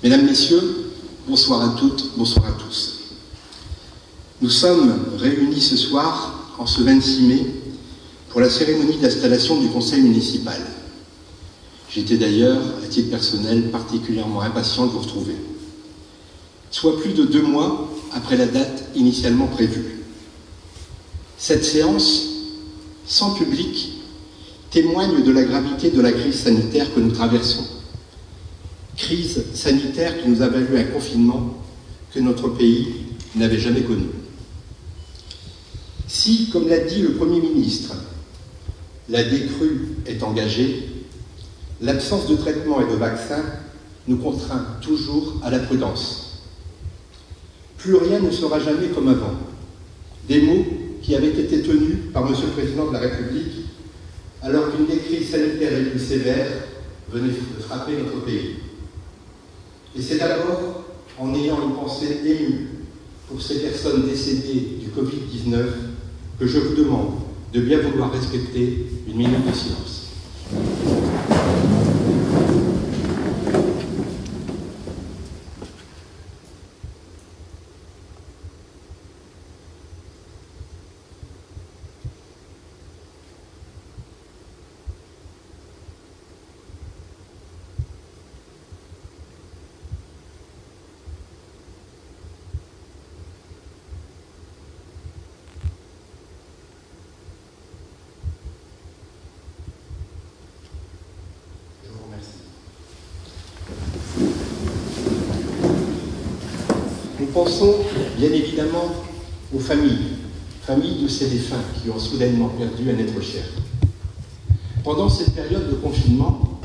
Mesdames, Messieurs, bonsoir à toutes, bonsoir à tous. Nous sommes réunis ce soir, en ce 26 mai, pour la cérémonie d'installation du conseil municipal. J'étais d'ailleurs, à titre personnel, particulièrement impatient de vous retrouver. Soit plus de 2 mois après la date initialement prévue. Cette séance, sans public, témoigne de la gravité de la crise sanitaire que nous traversons. Crise sanitaire qui nous a valu un confinement que notre pays n'avait jamais connu. Si, comme l'a dit le Premier ministre, la décrue est engagée, l'absence de traitement et de vaccin nous contraint toujours à la prudence. Plus rien ne sera jamais comme avant. Des mots qui avaient été tenus par M. le Président de la République alors qu'une des crises sanitaires les plus sévères venait de frapper notre pays. Et c'est d'abord en ayant une pensée émue pour ces personnes décédées du Covid-19 que je vous demande de bien vouloir respecter une minute de silence. Nous pensons bien évidemment aux familles de ces défunts qui ont soudainement perdu un être cher. Pendant cette période de confinement,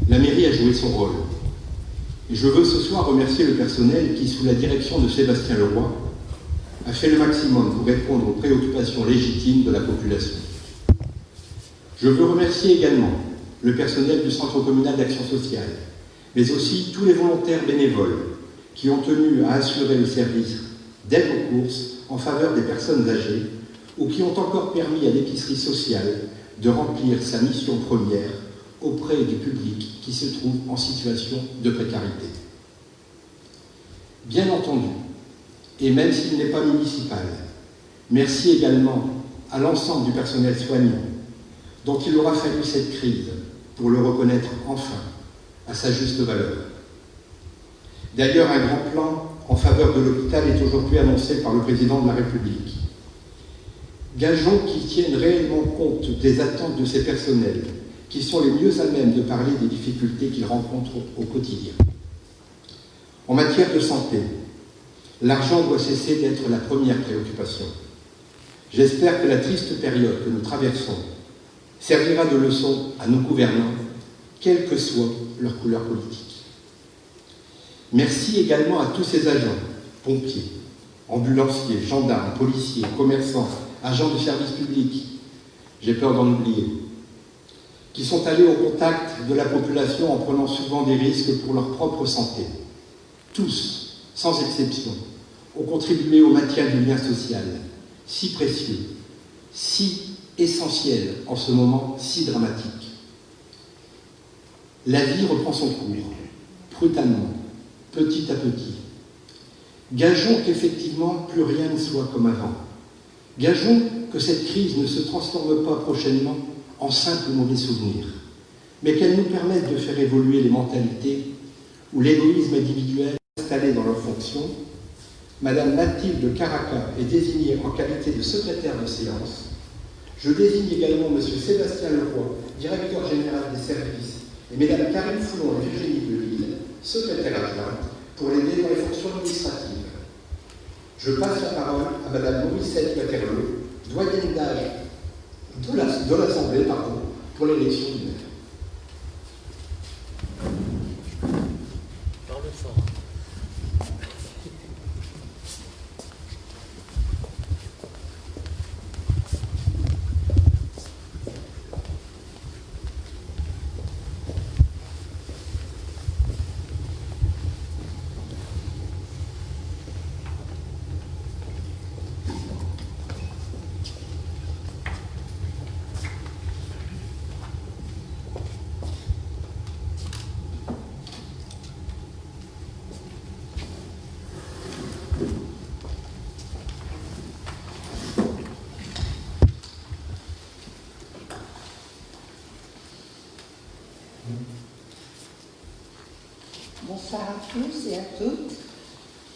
la mairie a joué son rôle. Et je veux ce soir remercier le personnel qui, sous la direction de Sébastien Leroy, a fait le maximum pour répondre aux préoccupations légitimes de la population. Je veux remercier également le personnel du Centre communal d'action sociale, mais aussi tous les volontaires bénévoles qui ont tenu à assurer le service d'aide aux courses en faveur des personnes âgées ou qui ont encore permis à l'épicerie sociale de remplir sa mission première auprès du public qui se trouve en situation de précarité. Bien entendu, et même s'il n'est pas municipal, merci également à l'ensemble du personnel soignant dont il aura fallu cette crise pour le reconnaître enfin à sa juste valeur. D'ailleurs, un grand plan en faveur de l'hôpital est aujourd'hui annoncé par le Président de la République. Gageons qu'il tienne réellement compte des attentes de ces personnels, qui sont les mieux à même de parler des difficultés qu'ils rencontrent au quotidien. En matière de santé, l'argent doit cesser d'être la première préoccupation. J'espère que la triste période que nous traversons servira de leçon à nos gouvernants, quelle que soit leur couleur politique. Merci également à tous ces agents, pompiers, ambulanciers, gendarmes, policiers, commerçants, agents de service public, j'ai peur d'en oublier, qui sont allés au contact de la population en prenant souvent des risques pour leur propre santé. Tous, sans exception, ont contribué au maintien du lien social, si précieux, si essentiel en ce moment si dramatique. La vie reprend son cours, prudemment, petit à petit. Gageons qu'effectivement, plus rien ne soit comme avant. Gageons que cette crise ne se transforme pas prochainement en simple mauvais souvenir, mais qu'elle nous permette de faire évoluer les mentalités où l'égoïsme individuel installé dans leurs fonctions. Madame Mathilde Caraca est désignée en qualité de secrétaire de séance. Je désigne également M. Sébastien Leroy, directeur général des services, et Mesdames Karine Foulon et Virginie Delille, secrétaire adjointe, pour l'aider dans les fonctions administratives. Je passe la parole à Madame Morissette Waterloo, doyenne d'âge de l'Assemblée, pour l'élection du maire. Bonsoir à tous et à toutes.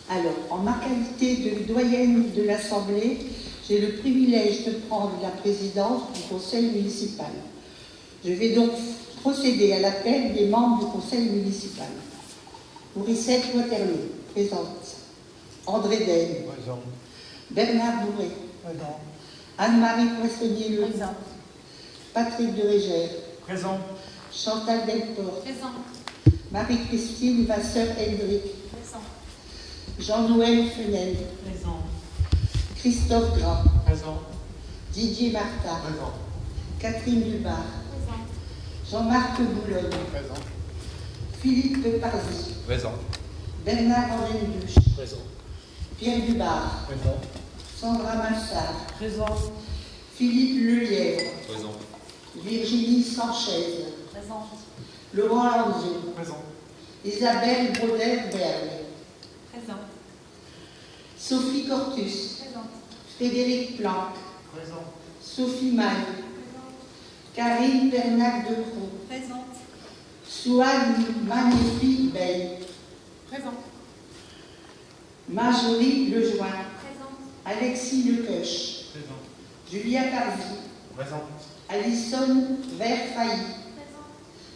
Alors, en ma qualité de doyenne de l'Assemblée, j'ai le privilège de prendre la présidence du Conseil municipal. Je vais donc procéder à l'appel des membres du Conseil municipal. Morissette Waterloo, présente. André Daigle. Présent. Bernard Bourret. Présent. Anne-Marie Poissonnier-Le. Présent. Patrick de Régère. Présent. Chantal Delport. Présent. Marie-Christine Vasseur-Hendrick. Présent. Jean-Noël Fenel. Présent. Christophe Grand. Présent. Didier Martin. Présent. Catherine Dubar. Présent. Jean-Marc Boulogne. Présent. Philippe Parzi. Présent. Bernard Henriduche. Présent. Pierre Dubar. Présent. Sandra Massard. Présent. Philippe Lelièvre. Présent. Virginie Sanchez. Présent. Laurent Lanzio. Présent. Isabelle Brodel-Berg. Présent. Sophie Cortus. Présent. Frédéric Planck. Présent. Sophie Maille. Présent. Karine Bernac-Decroux. Présente. Souane Magnifique Bey. Présent. Marjorie Lejoin. Présent. Alexis Lecoeuf. Présent. Julia Carzi. Présent. Alison Verfailly. Présent.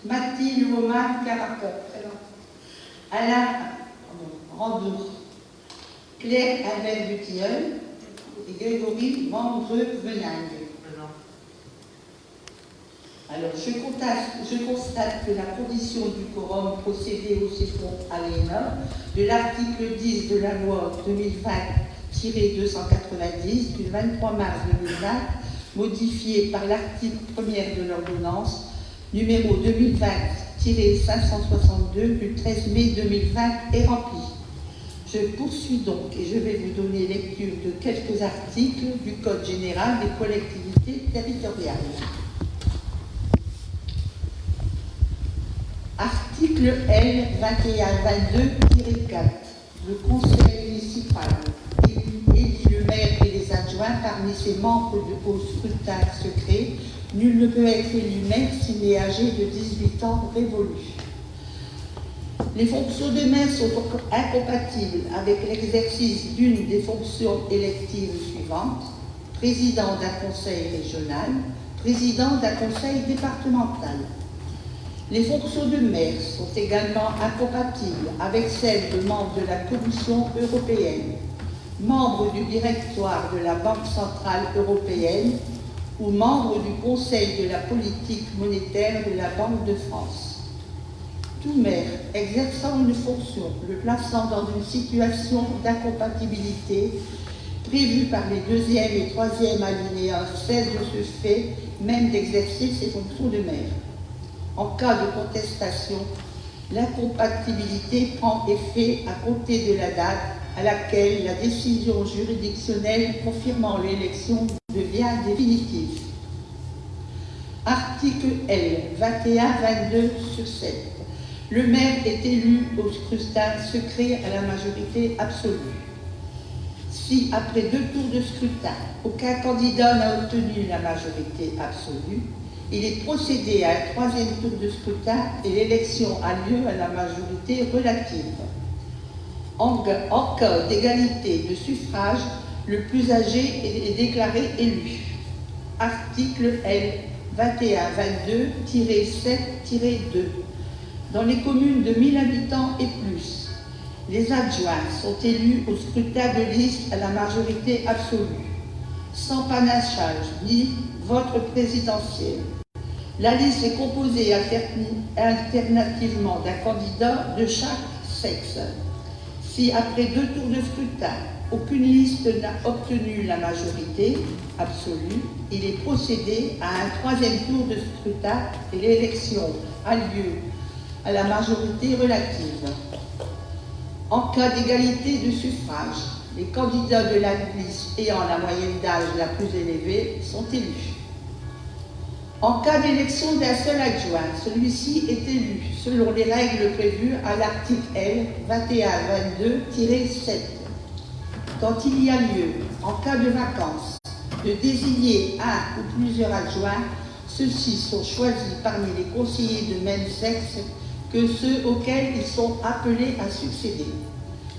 Mathilde Woman Caracot. Alain Randour. Claire Albert Butilleul. Et Grégory Vandreux-Veningue. Présent. Alors, je constate que la condition du quorum procédé au séquon alinéa de l'article 10 de la loi 2020-290 du 23 mars 2020, modifiée par l'article 1er de l'ordonnance numéro 2020-562 du 13 mai 2020 est rempli. Je poursuis donc et je vais vous donner lecture de quelques articles du Code général des collectivités territoriales. Article L. 2122-4. Le conseil municipal élit le maire et les adjoints parmi ses membres au scrutin secret. Nul ne peut être élu maire s'il est âgé de 18 ans révolus. Les fonctions de maire sont incompatibles avec l'exercice d'une des fonctions électives suivantes: président d'un conseil régional, président d'un conseil départemental. Les fonctions de maire sont également incompatibles avec celles de membre de la Commission européenne, membre du directoire de la Banque centrale européenne ou membre du Conseil de la politique monétaire de la Banque de France. Tout maire exerçant une fonction le plaçant dans une situation d'incompatibilité prévue par les 2e et 3e alinéas cesse de ce fait même d'exercer ses fonctions de maire. En cas de contestation, l'incompatibilité prend effet à compter de la date à laquelle la décision juridictionnelle confirmant l'élection devient définitive. Article L. 21-22/7. Le maire est élu au scrutin secret à la majorité absolue. Si, après 2 tours de scrutin, aucun candidat n'a obtenu la majorité absolue, il est procédé à un 3e tour de scrutin et l'élection a lieu à la majorité relative. En cas d'égalité de suffrage, le plus âgé est déclaré élu. Article L. 2122-7-2. Dans les communes de 1000 habitants et plus, les adjoints sont élus au scrutin de liste à la majorité absolue, sans panachage ni vote présidentiel. La liste est composée alternativement d'un candidat de chaque sexe. Si, après 2 tours de scrutin, aucune liste n'a obtenu la majorité absolue, il est procédé à un 3e tour de scrutin et l'élection a lieu à la majorité relative. En cas d'égalité de suffrage, les candidats de la liste ayant la moyenne d'âge la plus élevée sont élus. En cas d'élection d'un seul adjoint, celui-ci est élu selon les règles prévues à l'article L. 2122-7. Quand il y a lieu, en cas de vacance, de désigner un ou plusieurs adjoints, ceux-ci sont choisis parmi les conseillers de même sexe que ceux auxquels ils sont appelés à succéder.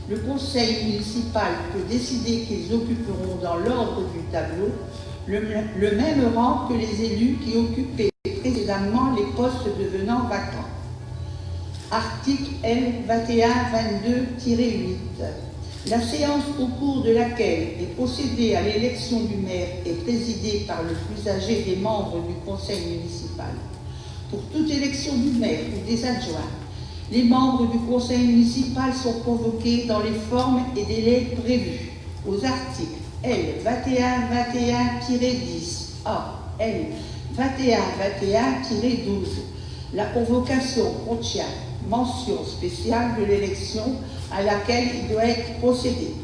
Le conseil municipal peut décider qu'ils occuperont dans l'ordre du tableau le même rang que les élus qui occupaient précédemment les postes devenant vacants. Article L. 2122-8. La séance au cours de laquelle est procédé à l'élection du maire est présidée par le plus âgé des membres du conseil municipal. Pour toute élection du maire ou des adjoints, les membres du conseil municipal sont convoqués dans les formes et délais prévus aux articles L. 2121-10 A, L. 2121-12. La convocation contient mention spéciale de l'élection à laquelle il doit être procédé.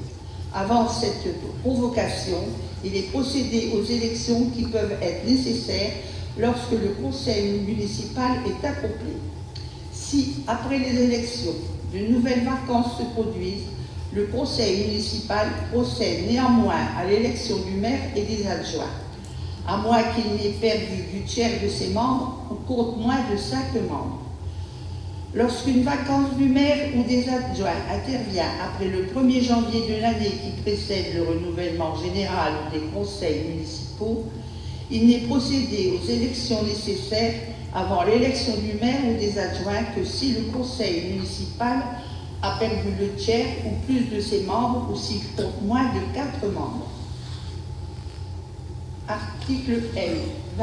Avant cette convocation, il est procédé aux élections qui peuvent être nécessaires lorsque le conseil municipal est accompli. Si, après les élections, de nouvelles vacances se produisent, le conseil municipal procède néanmoins à l'élection du maire et des adjoints. À moins qu'il n'ait perdu du tiers de ses membres, on compte moins de 5 membres. Lorsqu'une vacance du maire ou des adjoints intervient après le 1er janvier de l'année qui précède le renouvellement général des conseils municipaux, il n'est procédé aux élections nécessaires avant l'élection du maire ou des adjoints que si le conseil municipal a perdu le tiers ou plus de ses membres ou s'il compte moins de 4 membres. Article L. 2122-9.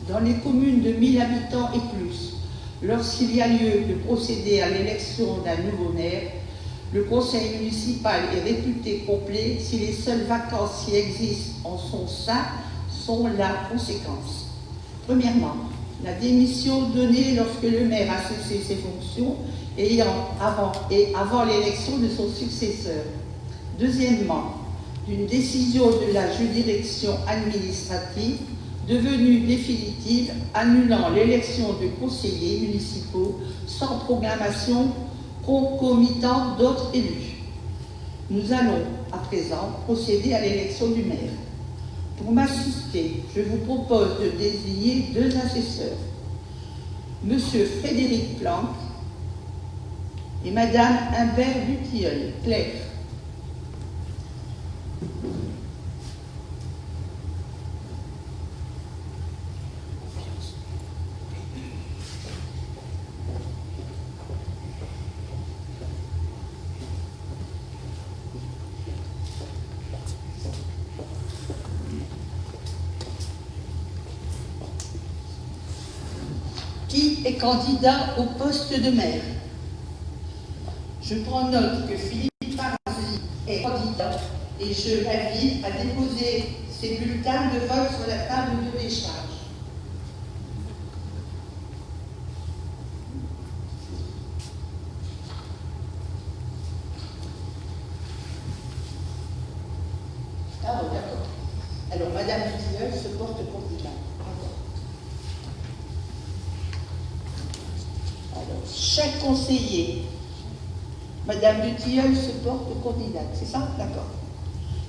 Dans les communes de 1000 habitants et plus, lorsqu'il y a lieu de procéder à l'élection d'un nouveau maire, le conseil municipal est réputé complet si les seules vacances qui existent en son sein sont la conséquence. Premièrement, la démission donnée lorsque le maire a cessé ses fonctions et avant l'élection de son successeur. Deuxièmement, d'une décision de la juridiction administrative devenue définitive, annulant l'élection de conseillers municipaux sans programmation concomitante d'autres élus. Nous allons à présent procéder à l'élection du maire. Pour m'assister, je vous propose de désigner 2 assesseurs, M. Frédéric Planck et Mme Humbert Dutilleul. Claire. Qui est candidat au poste de maire? Je prends note que Philippe Parzi est candidat et je l'invite à déposer ses bulletins de vote sur la table de décharge. Ah bon, d'accord. Alors, Madame Dutilleul se porte candidat. Chaque conseiller, Madame Dutilleul se porte candidate, c'est ça? D'accord.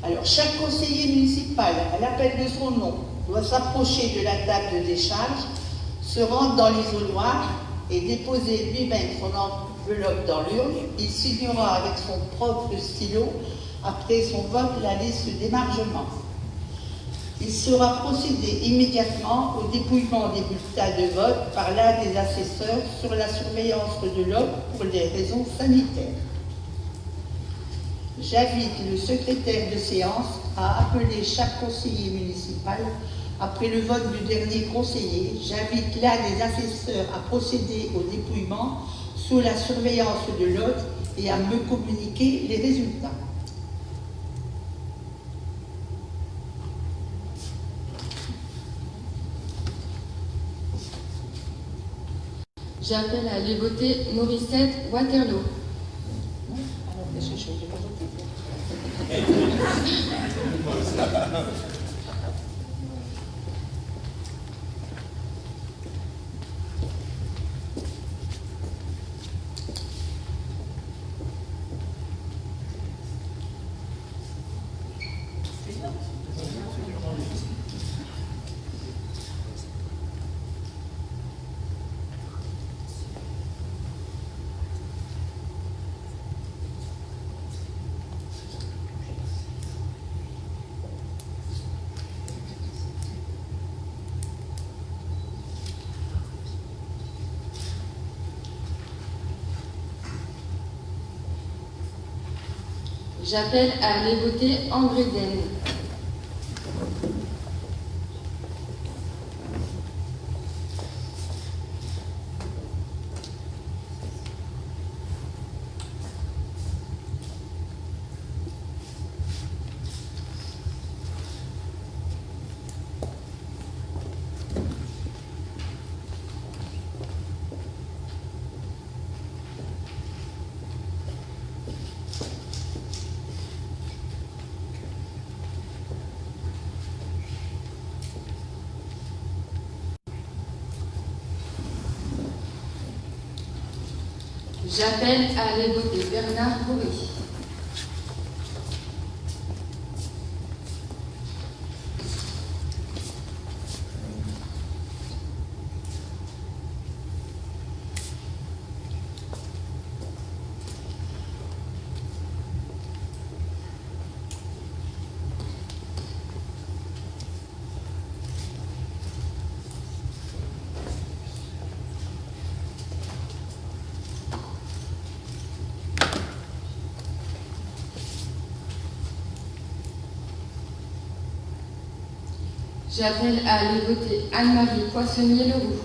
Alors, chaque conseiller municipal, à l'appel de son nom, doit s'approcher de la table de décharge, se rendre dans l'isoloir et déposer lui-même son enveloppe dans l'urne. Il signera avec son propre stylo, après son vote, la liste d'émargement. Il sera procédé immédiatement au dépouillement des bulletins de vote par l'un des assesseurs sur la surveillance de l'ordre pour des raisons sanitaires. J'invite le secrétaire de séance à appeler chaque conseiller municipal après le vote du dernier conseiller. J'invite l'un des assesseurs à procéder au dépouillement sous la surveillance de l'ordre et à me communiquer les résultats. J'appelle à aller voter Morissette Waterloo. Alors, qu'est-ce que je fais? J'appelle à aller voter Angreden. J'appelle à aller voter Bernard Bourri. J'appelle à aller voter Anne-Marie Poissonnier-Leroux.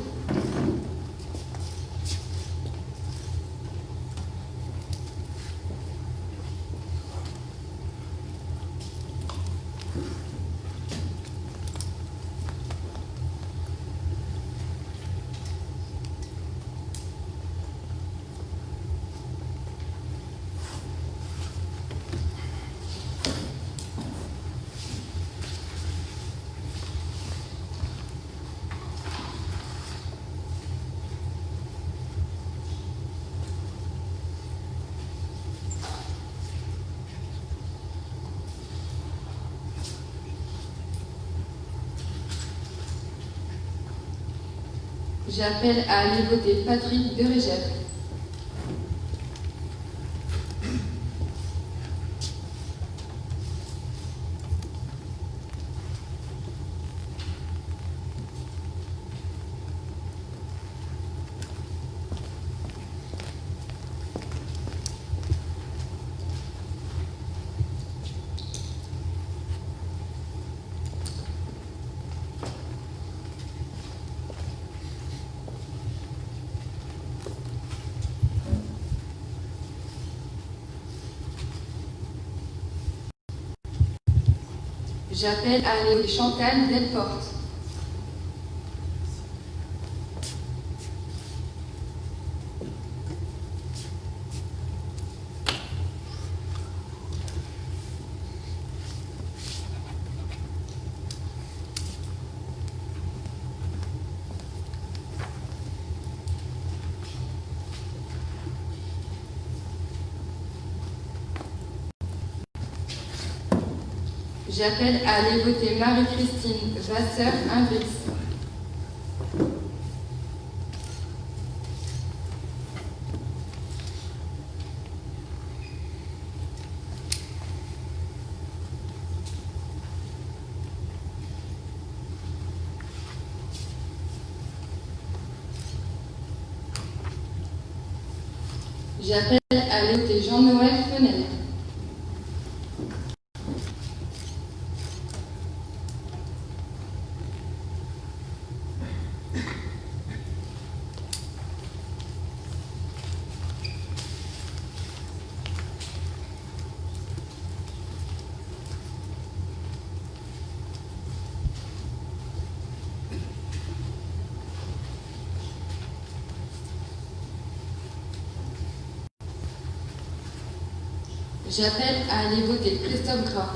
J'appelle à aller voter Patrick Derégef. J'appelle à aller voter Chantal Delporte. J'appelle à aller voter Marie-Christine Vasseur-Invix. J'appelle à aller voter Jean-Noël Fenel. J'appelle à aller voter Christophe Gras.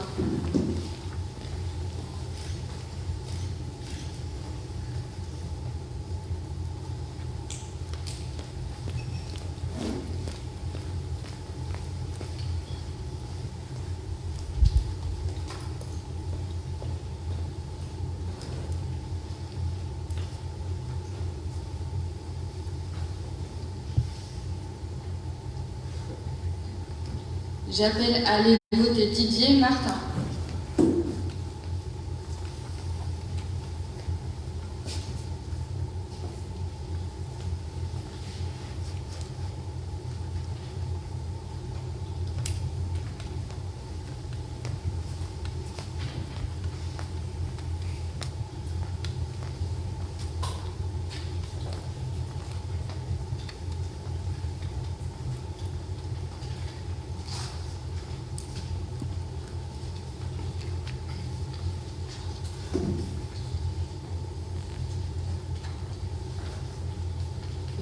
J'appelle à aller voter Didier Martin.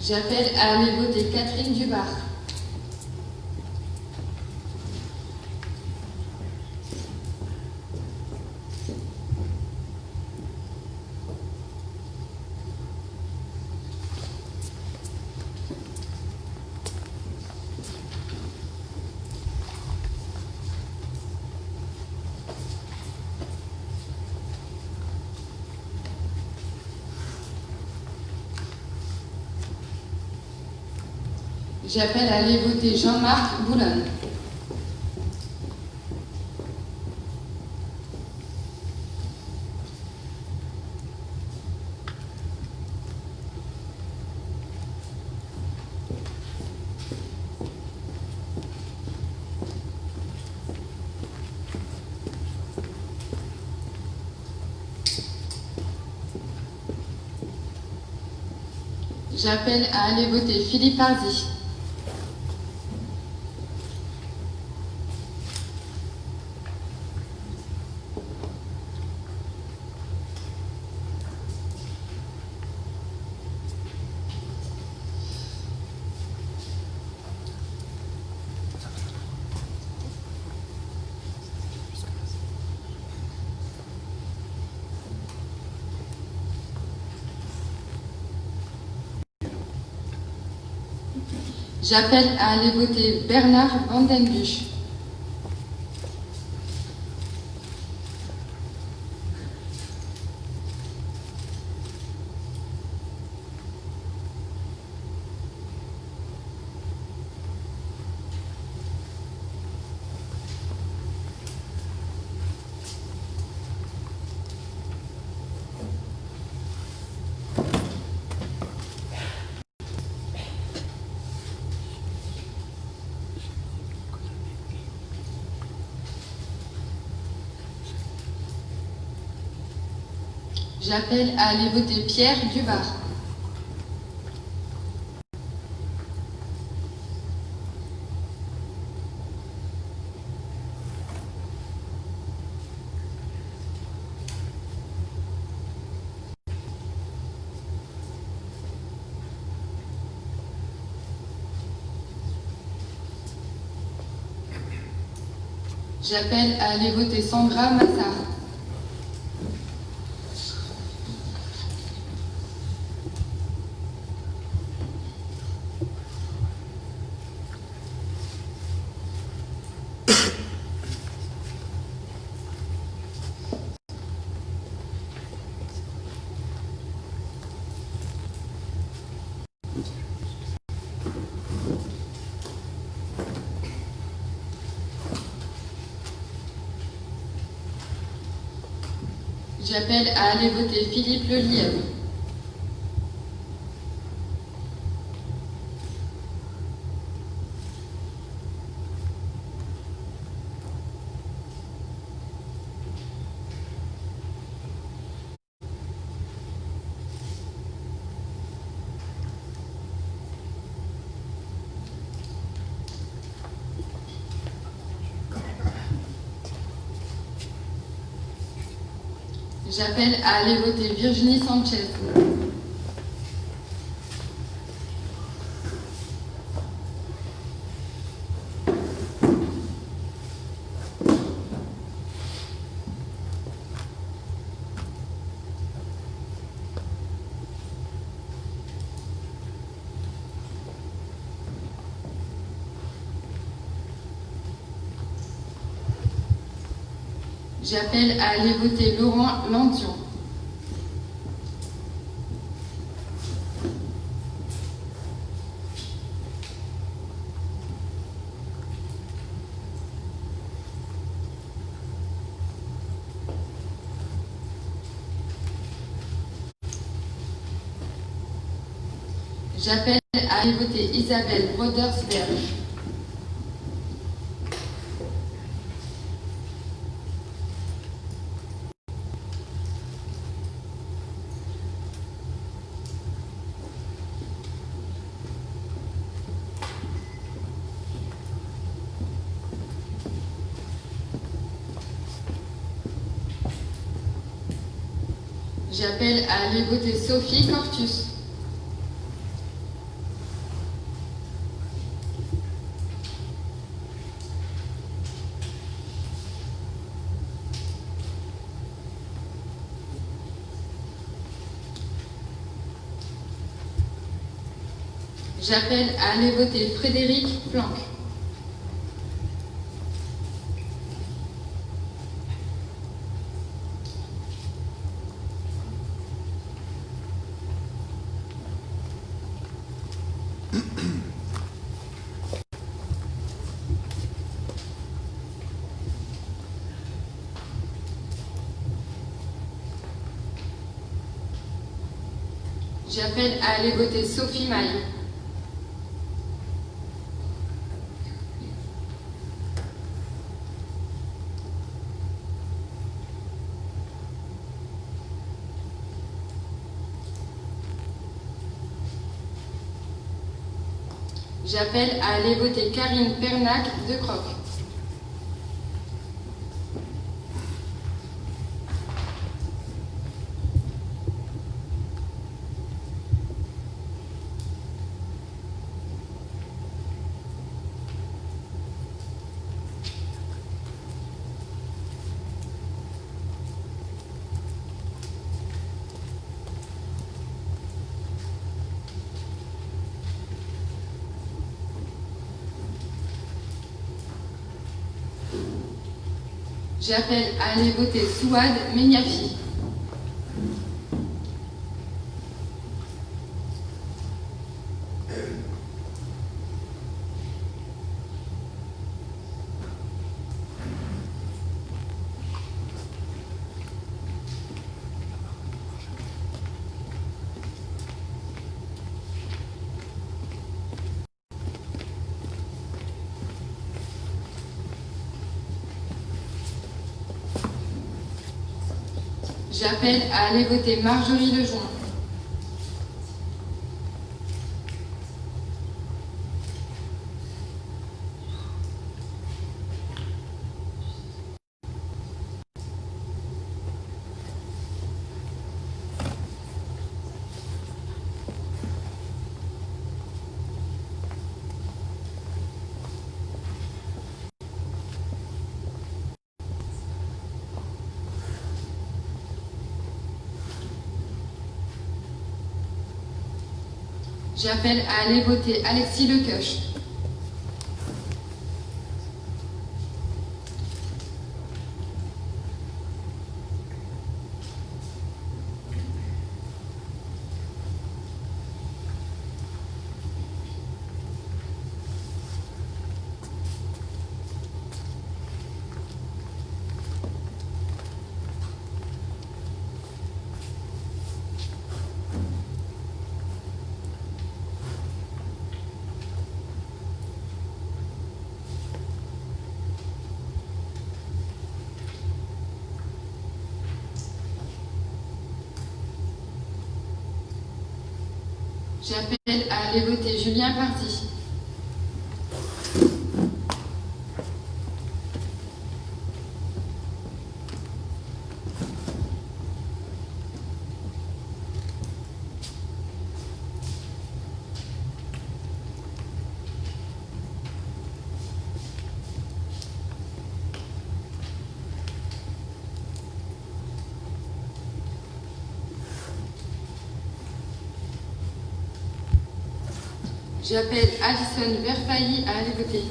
J'appelle à aller voter Catherine Dubar. J'appelle à aller voter Jean-Marc Boulogne. J'appelle à aller voter Philippe Hardy. J'appelle à aller voter Bernard Vandenbusch. J'appelle à aller voter Pierre Dubar. J'appelle à aller voter Sandra Massard. J'appelle à aller voter Philippe Lelièvre. J'appelle à aller voter Virginie Sanchez. J'appelle à aller voter Laurent Landion. J'appelle à aller voter Isabelle Brodersberg. J'appelle à aller voter Sophie Cortus. J'appelle à aller voter Frédéric Planck. J'appelle à aller voter Sophie Maille. J'appelle à aller voter Karine Pernac de Croc. J'appelle à aller voter Souad Meniafi. J'appelle à aller voter Marjorie Lejoin. J'appelle à aller voter Alexis Lequeuch. J'appelle à aller voter Julien Party. J'appelle Alison Verfailly à aller voter.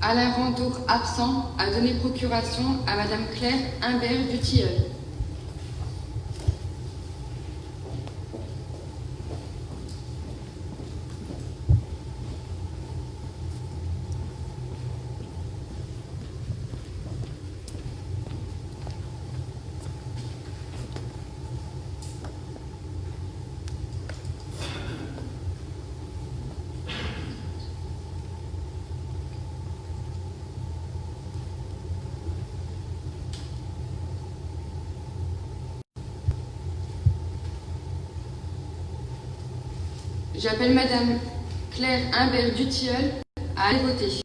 Alain Rantour, absent, a donné procuration à Madame Claire Humbert du Tilleul. J'appelle Madame Claire Imbert du Tilleul à aller voter.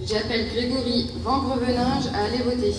J'appelle Grégory Van Greveninge à aller voter.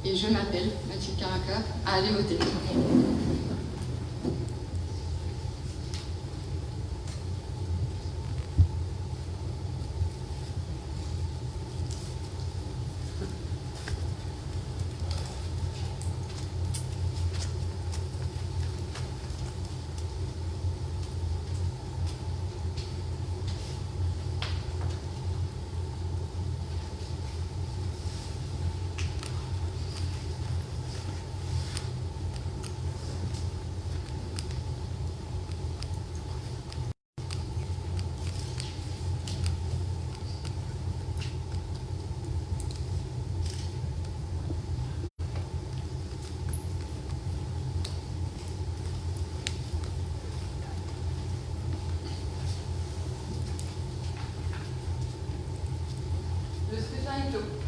Et je m'appelle Mathilde Caraca à aller voter. Le scrutin est clos.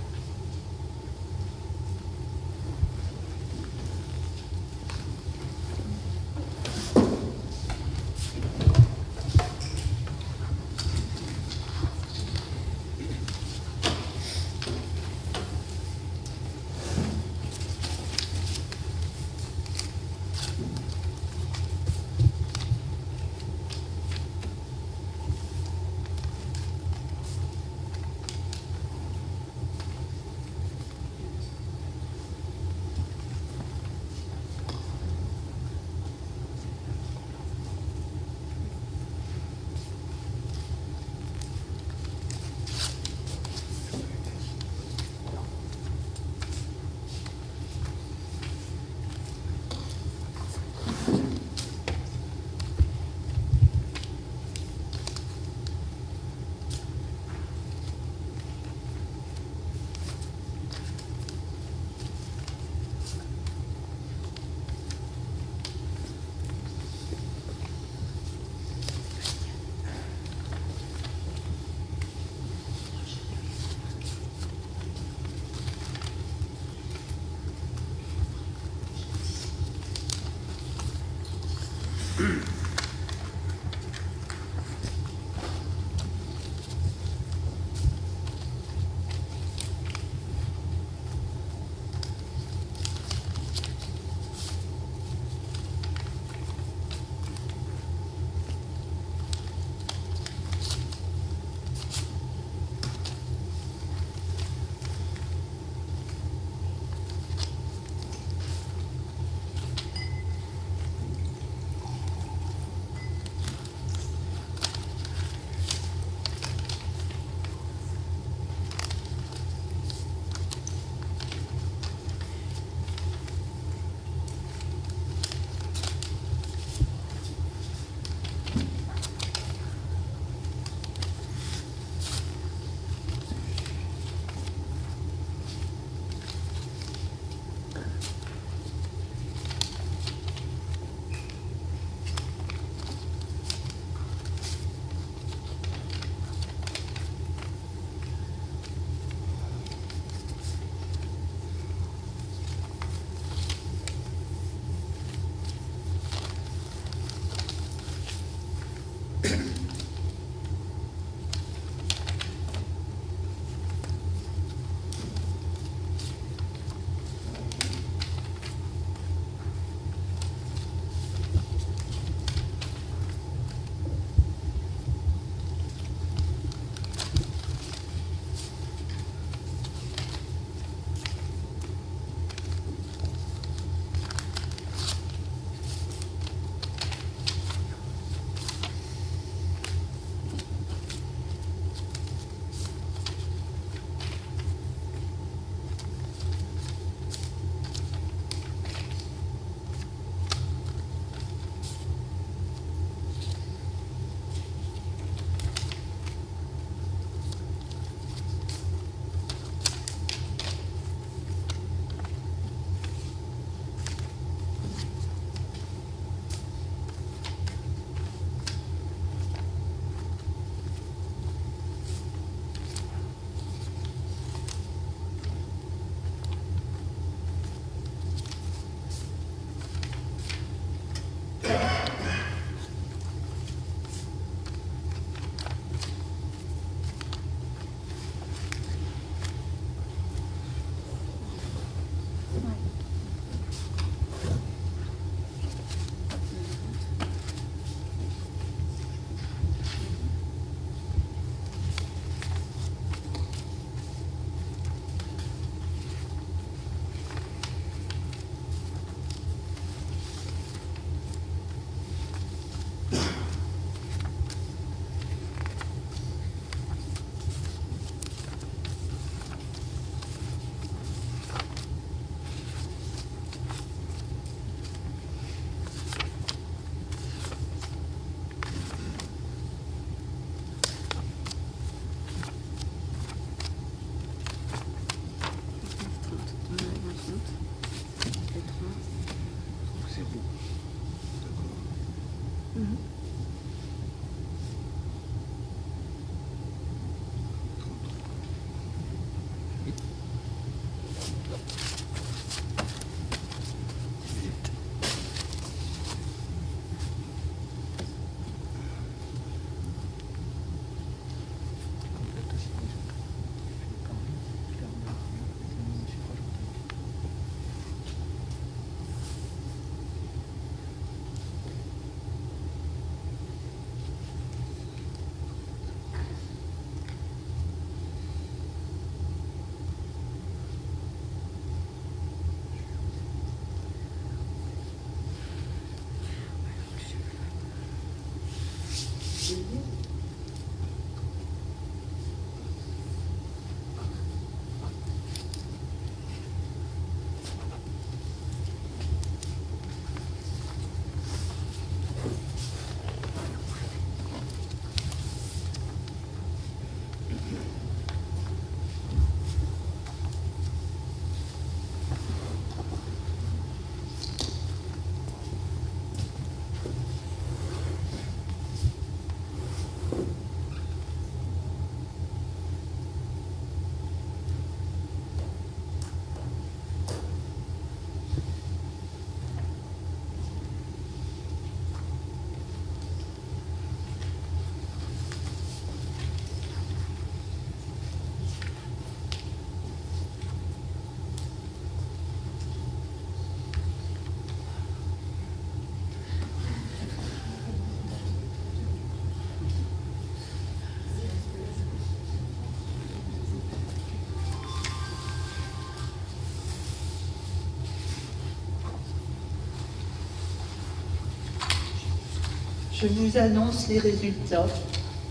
Je vous annonce les résultats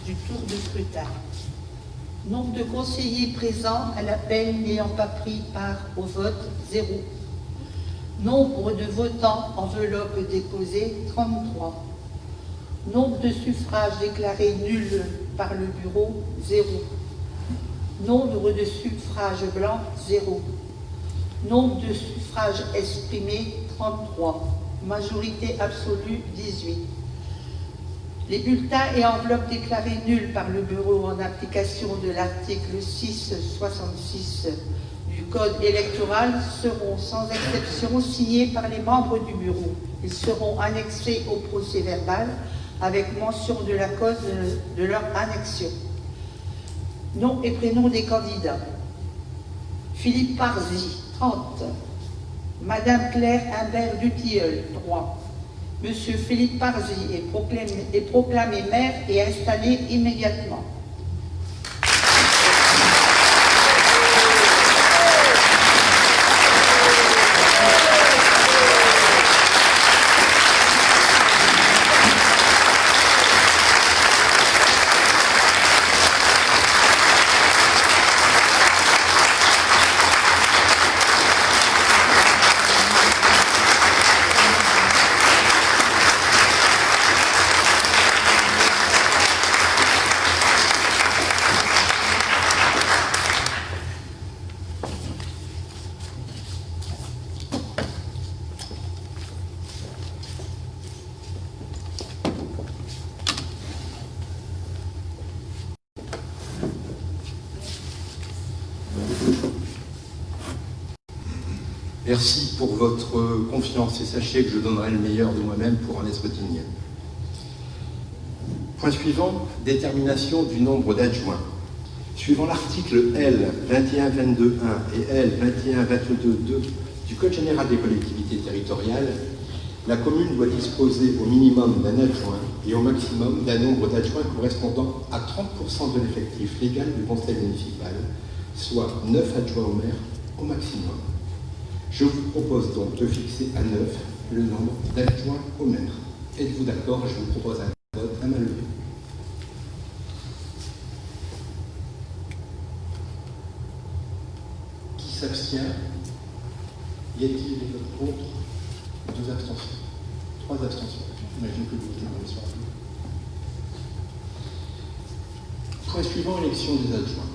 du tour de scrutin. Nombre de conseillers présents à l'appel n'ayant pas pris part au vote, 0. Nombre de votants, enveloppe déposée, 33. Nombre de suffrages déclarés nuls par le bureau, 0. Nombre de suffrages blancs, 0. Nombre de suffrages exprimés, 33. Majorité absolue, 18. Les bulletins et enveloppes déclarés nuls par le bureau en application de l'article 666 du Code électoral seront sans exception signés par les membres du bureau. Ils seront annexés au procès-verbal avec mention de la cause de leur annexion. Nom et prénom des candidats. Philippe Parzi, 30. Madame Claire Imbert Dutilleul, 3. Monsieur Philippe Parzi est proclamé maire et installé immédiatement. Merci pour votre confiance et sachez que je donnerai le meilleur de moi-même pour en être digne. Point suivant, détermination du nombre d'adjoints. Suivant l'article L. 2122.1 et L. 2122.2 du Code général des collectivités territoriales, la commune doit disposer au minimum d'un adjoint et au maximum d'un nombre d'adjoints correspondant à 30% de l'effectif légal du conseil municipal, soit 9 adjoints au maire au maximum. Je vous propose donc de fixer à 9 le nombre d'adjoints au maire. Êtes-vous d'accord? Je vous propose un vote à main levée. Qui s'abstient? Y a-t-il des votes contre? 2 abstentions. 3 abstentions. J'imagine que vous votez dans les soirées. Point suivant, élection des adjoints.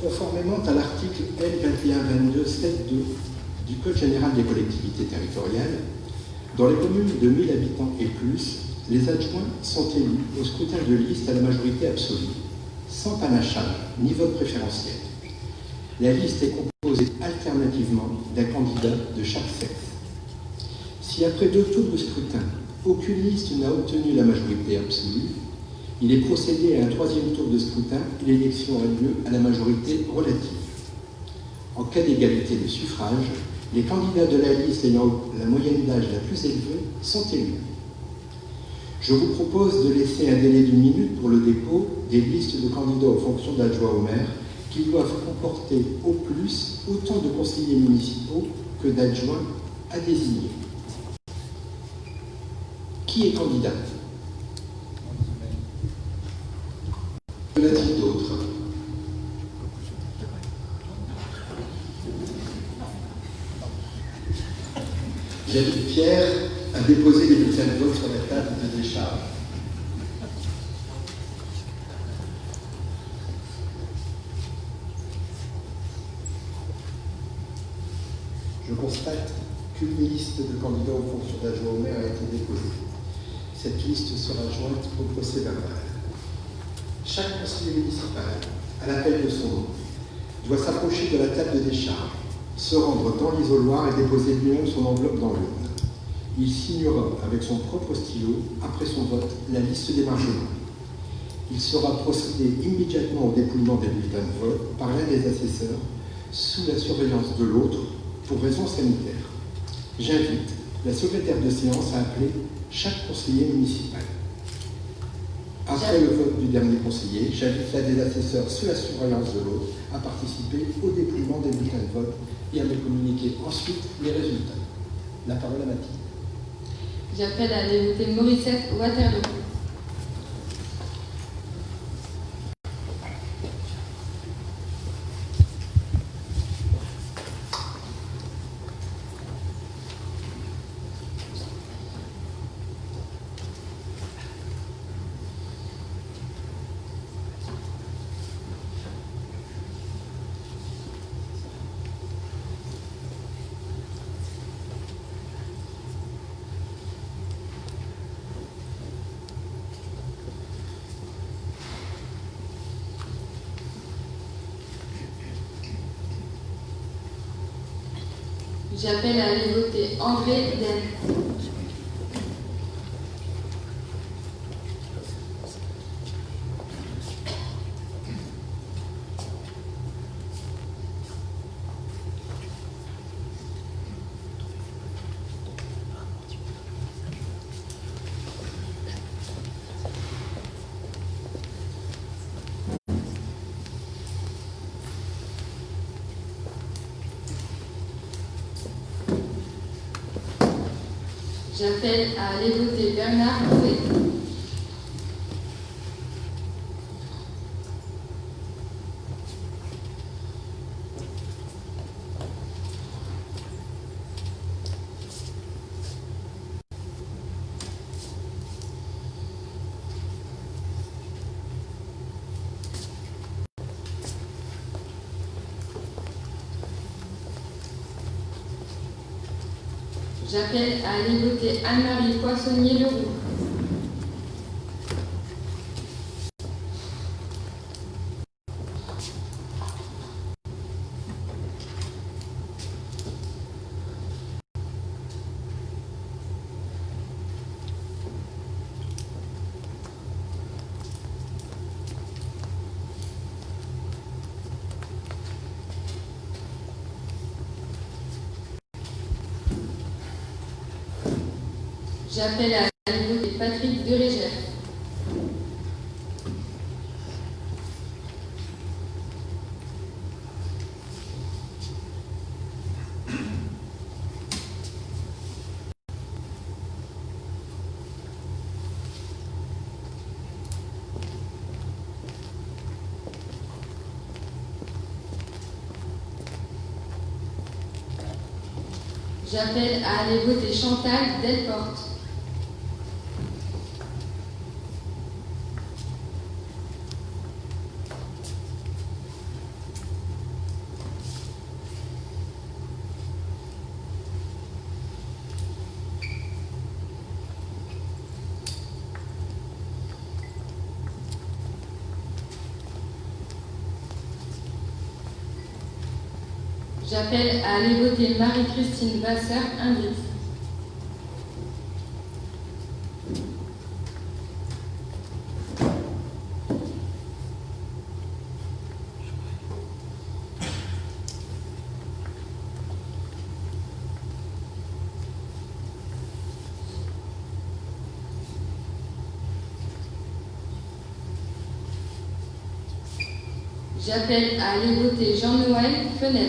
Conformément à l'article L. 2122.7.2 du Code général des collectivités territoriales, dans les communes de 1000 habitants et plus, les adjoints sont élus au scrutin de liste à la majorité absolue, sans panachage ni vote préférentiel. La liste est composée alternativement d'un candidat de chaque sexe. Si après 2 tours de scrutin, aucune liste n'a obtenu la majorité absolue, il est procédé à un 3e tour de scrutin et l'élection a lieu à la majorité relative. En cas d'égalité de suffrage, les candidats de la liste ayant la moyenne d'âge la plus élevée sont élus. Je vous propose de laisser un délai d'1 minute pour le dépôt des listes de candidats aux fonctions d'adjoint au maire qui doivent comporter au plus autant de conseillers municipaux que d'adjoints à désigner. Qui est candidat? Y en a-t-il d'autres? J'invite Pierre à déposer les bulletins de vote sur la table de décharge. Je constate qu'une liste de candidats aux fonctions d'adjoint au maire a été déposée. Cette liste sera jointe au procès-verbal. Chaque conseiller municipal, à l'appel de son nom, doit s'approcher de la table de décharge, se rendre dans l'isoloir et déposer lui-même son enveloppe dans l'urne. Il signera avec son propre stylo, après son vote, la liste d'émargement. Il sera procédé immédiatement au dépouillement des bulletins de vote par l'un des assesseurs, sous la surveillance de l'autre, pour raisons sanitaires. J'invite la secrétaire de séance à appeler chaque conseiller municipal. Après le vote du dernier conseiller, j'invite l'un des assesseurs sous la surveillance de l'autre à participer au dépouillement des bulletins de vote et à me communiquer ensuite les résultats. La parole à Mathilde. J'appelle à aller voter Morissette Waterloo. J'appelle à aller voter André Den. J'appelle à aller voter Bernard Bouvet. J'appelle à aller voter Anne-Marie Poissonnier-Leroux. J'appelle à aller voter Patrick Derégère. J'appelle à aller voter Chantal Delporte. J'appelle à aller voter Marie-Christine Vasseur-Invite. J'appelle à aller voter Jean-Noël Fenez.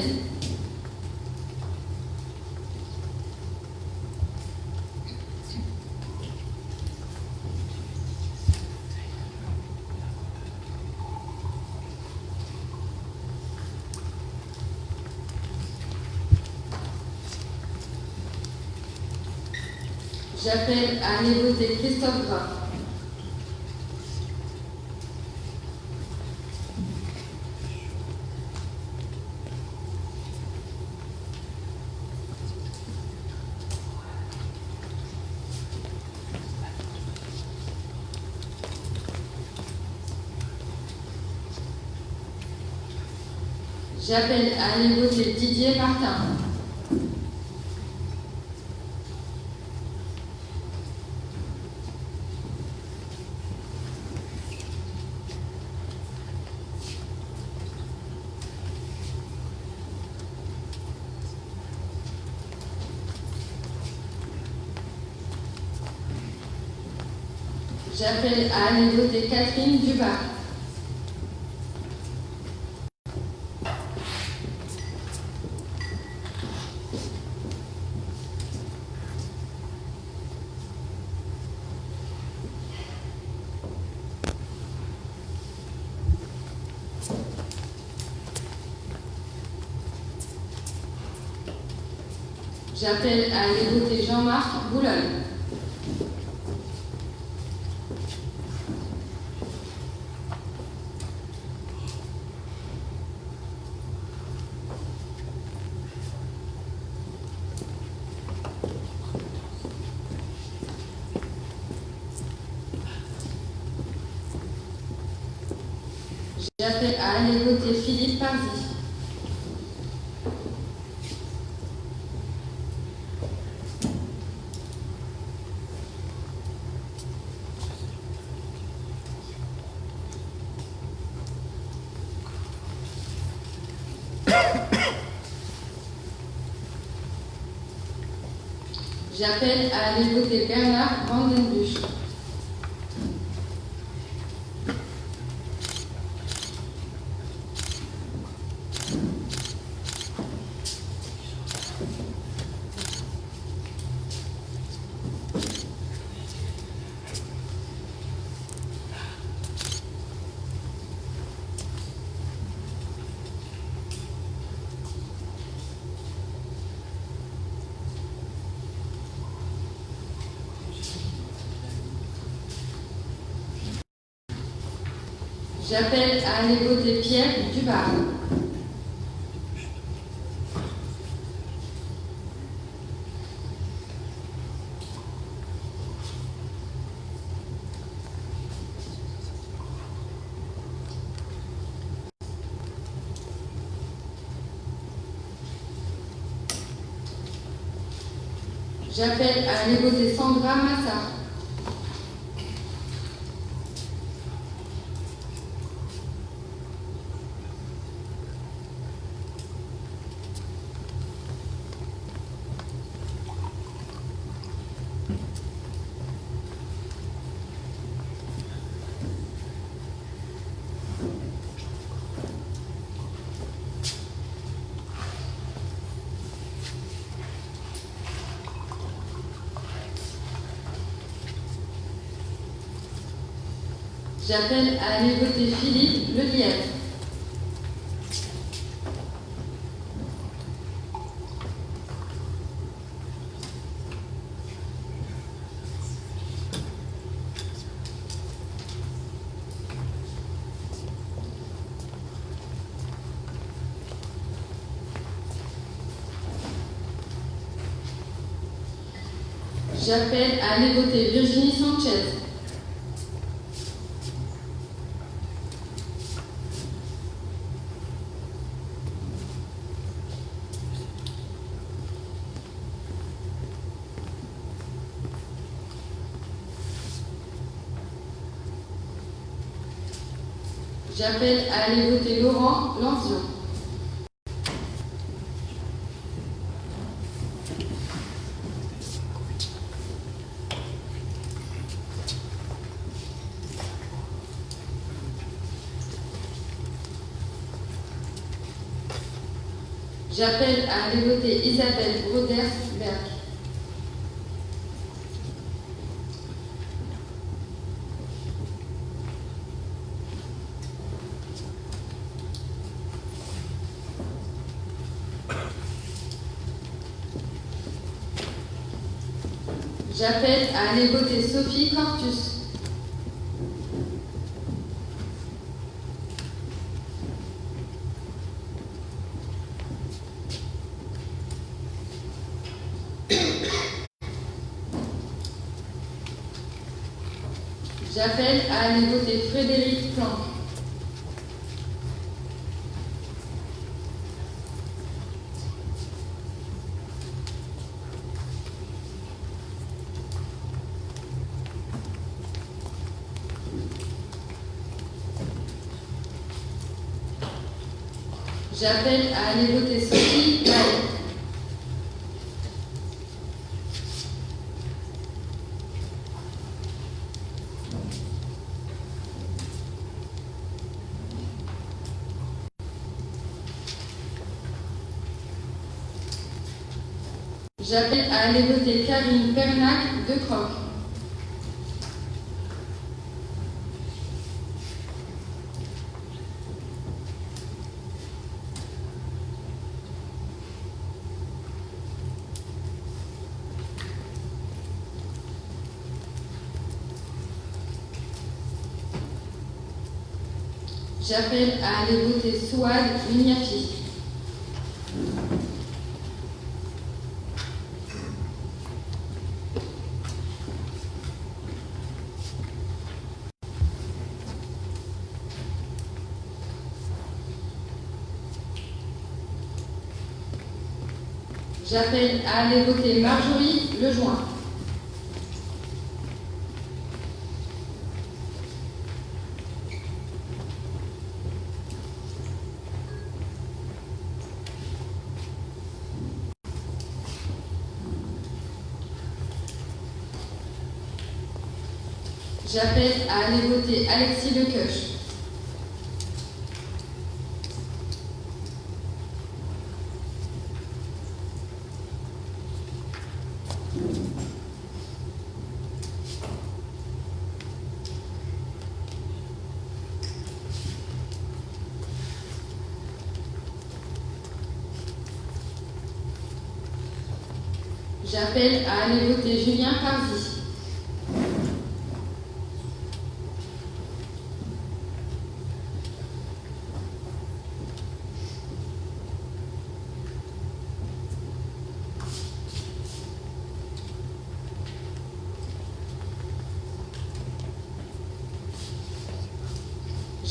J'appelle à aller voter Christophe Graff. J'appelle à aller voter Didier Martin. J'appelle à aller voter Catherine Dubar. J'appelle à aller voter Jean-Marc Boulogne. J'appelle à aller voter Philippe Pardy. J'appelle à aller voter Bernard Vandenbusch. J'appelle à aller voter Pierre Dubar. J'appelle à aller voter Sandra Massard. J'appelle à aller voter Philippe Lelièvre. J'appelle à aller voter Virginie Sanchez. J'appelle à aller voter Laurent Lanzion. J'appelle à aller voter Isabelle Broders-Berg. J'appelle à aller voter Sophie Cortus. J'appelle à aller voter Frédéric Planck. J'appelle à aller voter Sophie Maille. J'appelle à aller voter Karine Pernac de Croc. J'appelle à aller voter Souad Miniafi. J'appelle à aller voter Marjorie Lejoin. J'appelle à aller voter Alexis Lequeuch. J'appelle à aller voter Julien Parzi.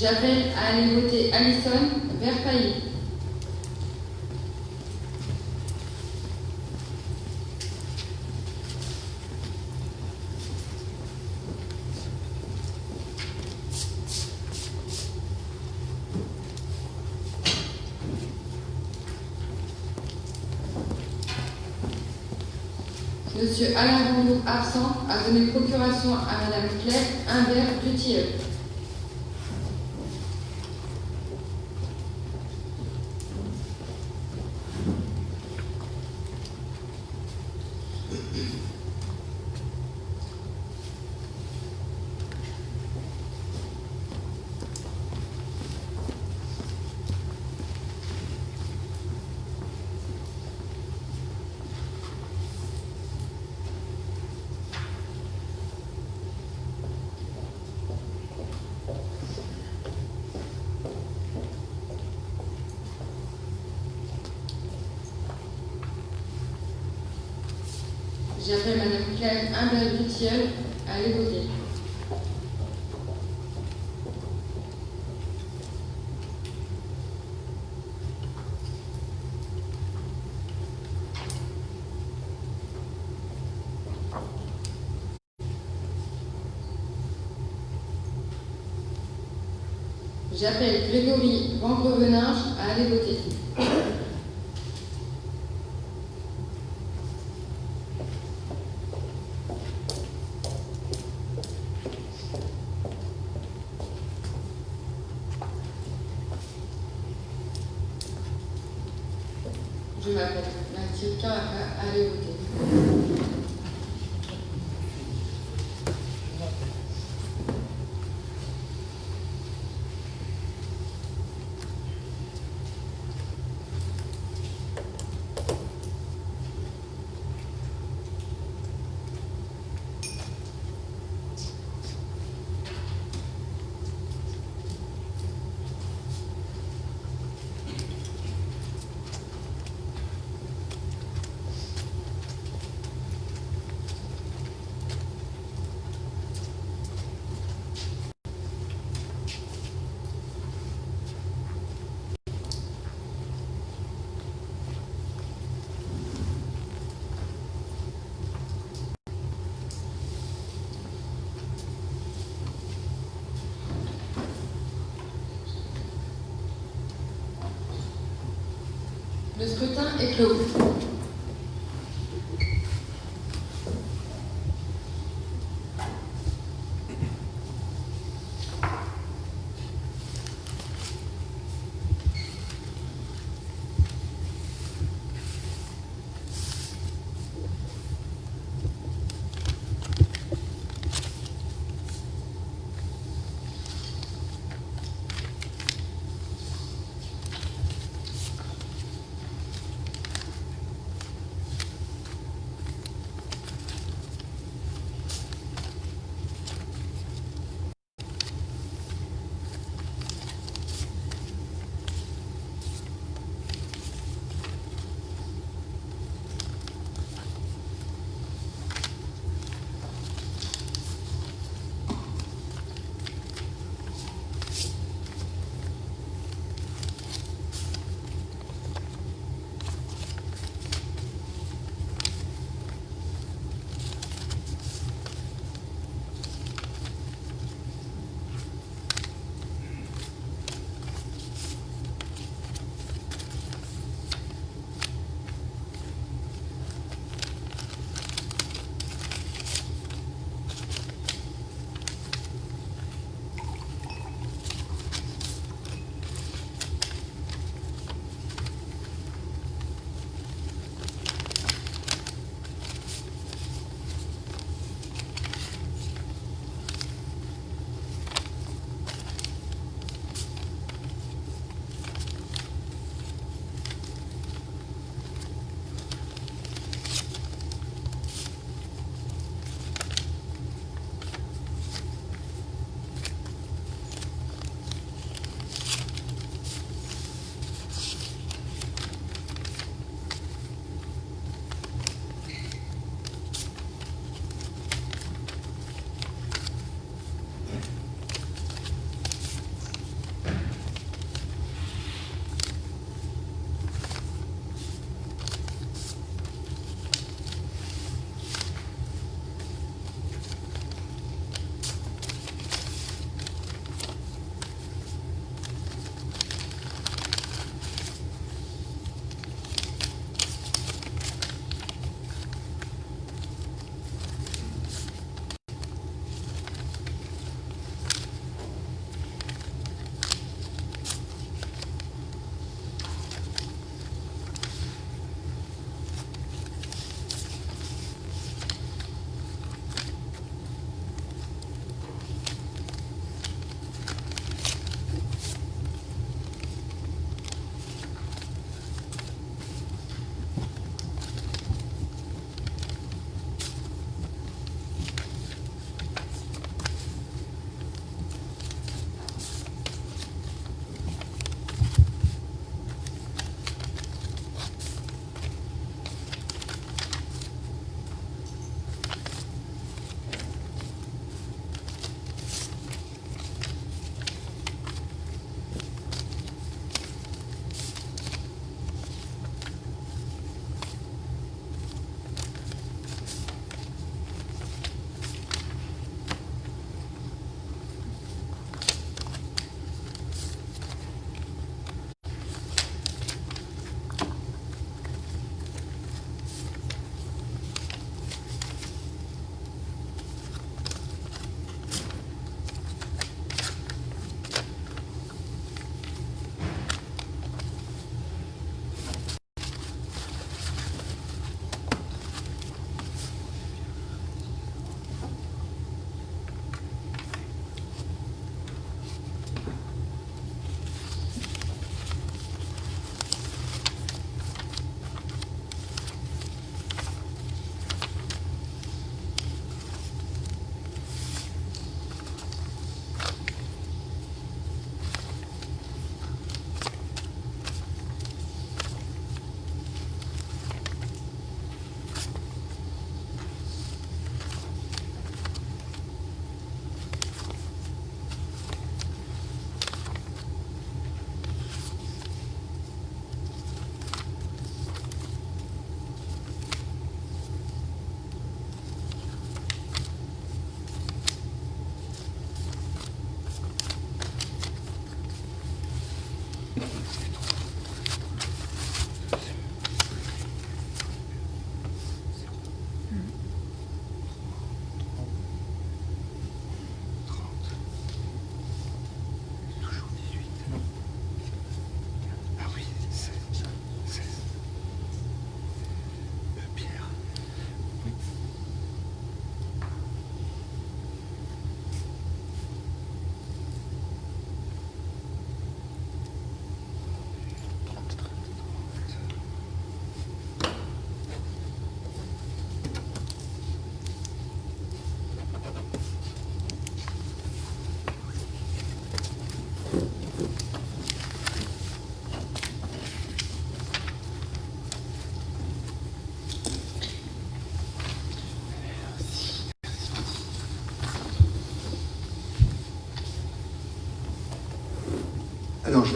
J'appelle à aller voter Alison Verfailly. Monsieur Alain Rondeau, absent, a donné procuration à Madame Claire Humbert du Tilleul. J'appelle Madame Claire Humbert du Tilleul à aller voter. J'appelle Grégory Vangreveninge à aller voter. Je m'appelle Mathilde Carrara à aller voter. Le scrutin est clos.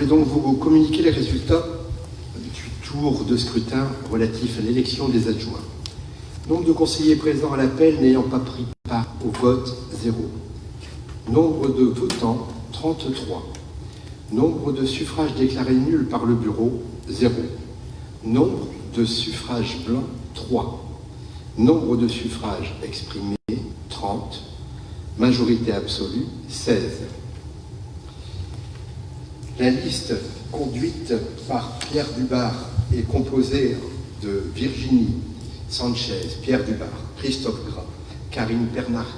vais donc vous communiquer les résultats du tour de scrutin relatif à l'élection des adjoints. Nombre de conseillers présents à l'appel n'ayant pas pris part au vote, 0. Nombre de votants, 33. Nombre de suffrages déclarés nuls par le bureau, 0. Nombre de suffrages blancs, 3. Nombre de suffrages exprimés, 30. Majorité absolue, 16. La liste conduite par Pierre Dubar est composée de Virginie Sanchez, Pierre Dubar, Christophe Gras, Karine Bernard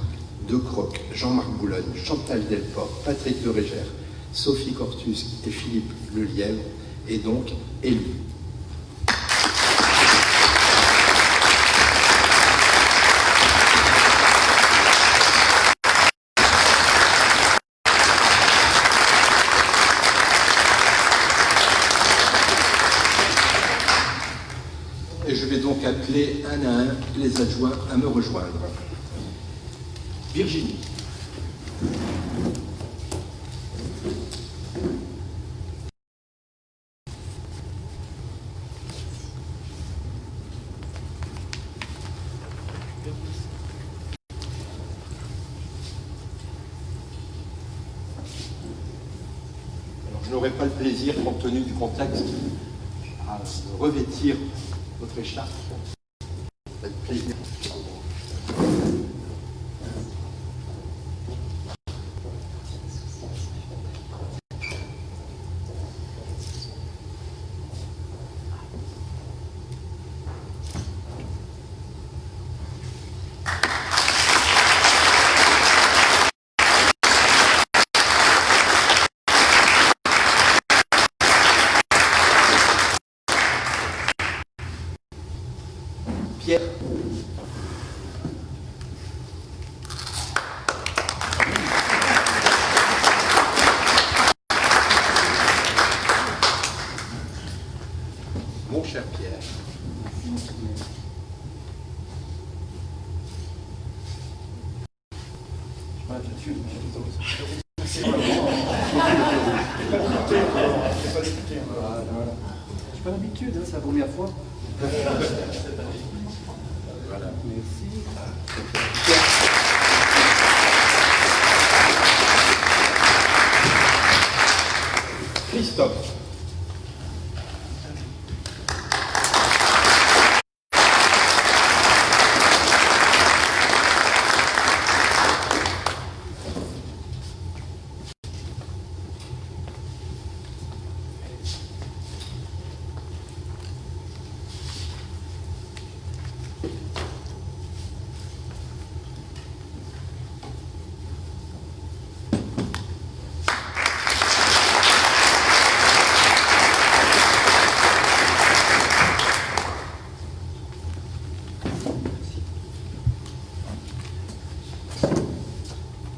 de Croc, Jean-Marc Boulogne, Chantal Delport, Patrick de Régère, Sophie Cortus et Philippe Lelièvre est donc élu. Et je vais donc appeler un à un les adjoints à me rejoindre. Virginie. Alors, je n'aurai pas le plaisir, compte tenu du contexte, à revêtir votre écharpe. Avec plaisir. Pierre. Mon cher Pierre. J'ai pas l'habitude, c'est la première fois. Voilà. Merci. Christophe.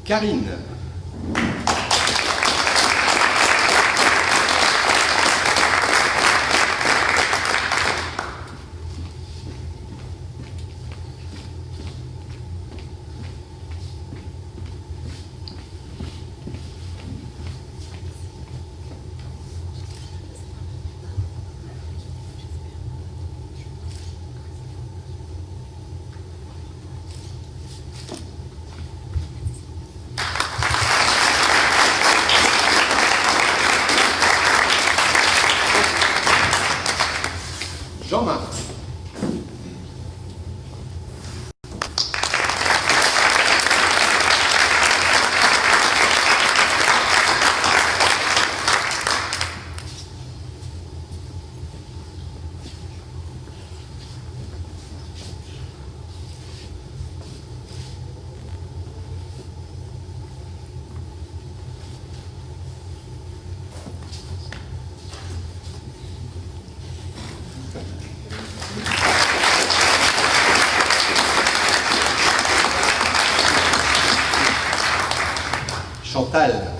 Karine. Jean-Marc. Chantal.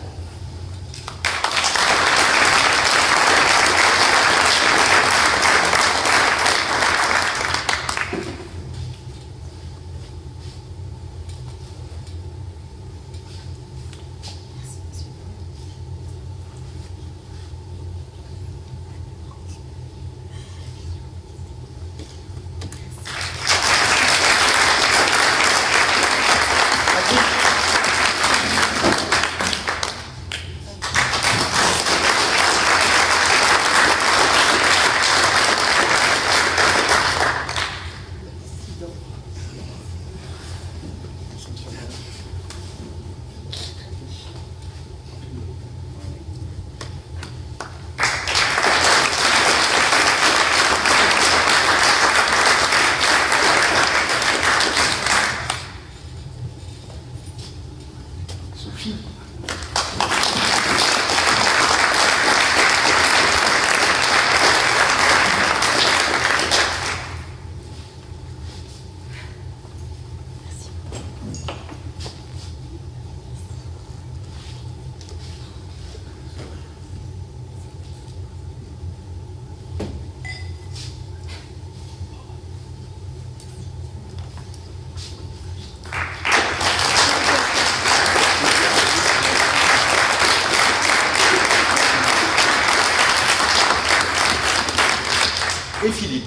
et Philippe.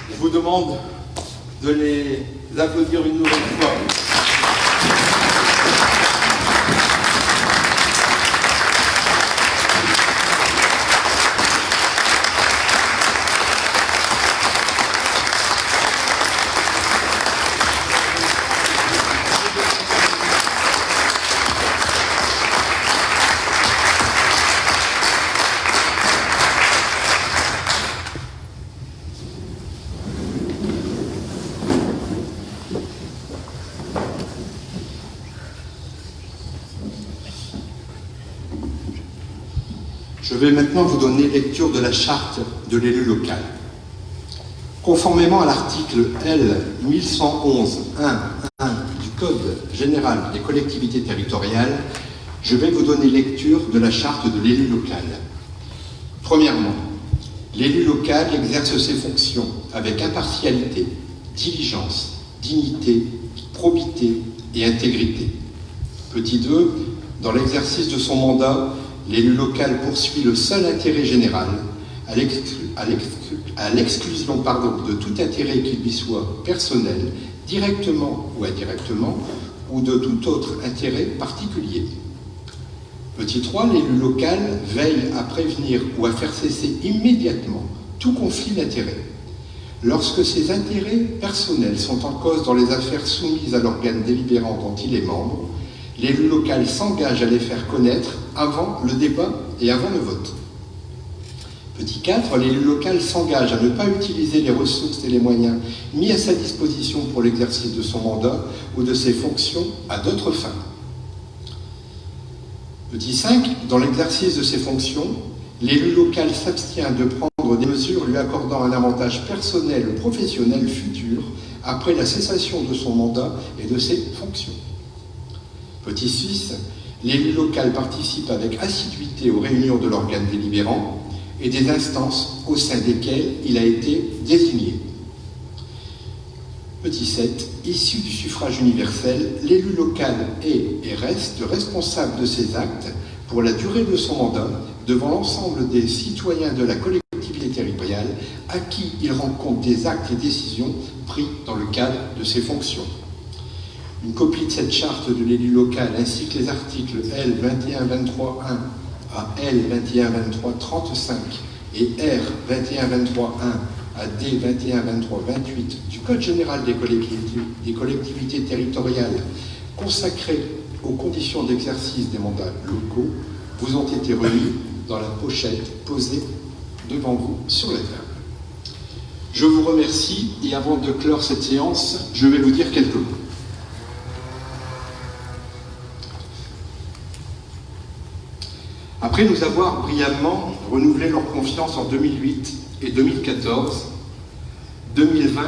Je vous demande de les applaudir une nouvelle fois. Je vais maintenant vous donner lecture de la charte de l'élu local. Conformément à l'article L. 1111.1.1 du Code général des collectivités territoriales, je vais vous donner lecture de la charte de l'élu local. Premièrement, l'élu local exerce ses fonctions avec impartialité, diligence, dignité, probité et intégrité. Petit 2, dans l'exercice de son mandat, l'élu local poursuit le seul intérêt général, à l'exclusion de tout intérêt qui lui soit personnel, directement ou indirectement, ou de tout autre intérêt particulier. Petit 3, l'élu local veille à prévenir ou à faire cesser immédiatement tout conflit d'intérêts. Lorsque ces intérêts personnels sont en cause dans les affaires soumises à l'organe délibérant dont il est membre, l'élu local s'engage à les faire connaître avant le débat et avant le vote. Petit 4, l'élu local s'engage à ne pas utiliser les ressources et les moyens mis à sa disposition pour l'exercice de son mandat ou de ses fonctions à d'autres fins. Petit 5, dans l'exercice de ses fonctions, l'élu local s'abstient de prendre des mesures lui accordant un avantage personnel ou professionnel futur après la cessation de son mandat et de ses fonctions. Petit 6, l'élu local participe avec assiduité aux réunions de l'organe délibérant et des instances au sein desquelles il a été désigné. Petit 7, issu du suffrage universel, l'élu local est et reste responsable de ses actes pour la durée de son mandat devant l'ensemble des citoyens de la collectivité territoriale à qui il rend compte des actes et décisions pris dans le cadre de ses fonctions. Une copie de cette charte de l'élu local ainsi que les articles L. 2123.1 à L. 2123.35 et R. 2123.1 à D. 2123.28 du Code général des collectivités territoriales consacrées aux conditions d'exercice des mandats locaux vous ont été remis dans la pochette posée devant vous sur la table. Je vous remercie et avant de clore cette séance, je vais vous dire quelques mots. Après nous avoir brillamment renouvelé leur confiance en 2008 et 2014, 2020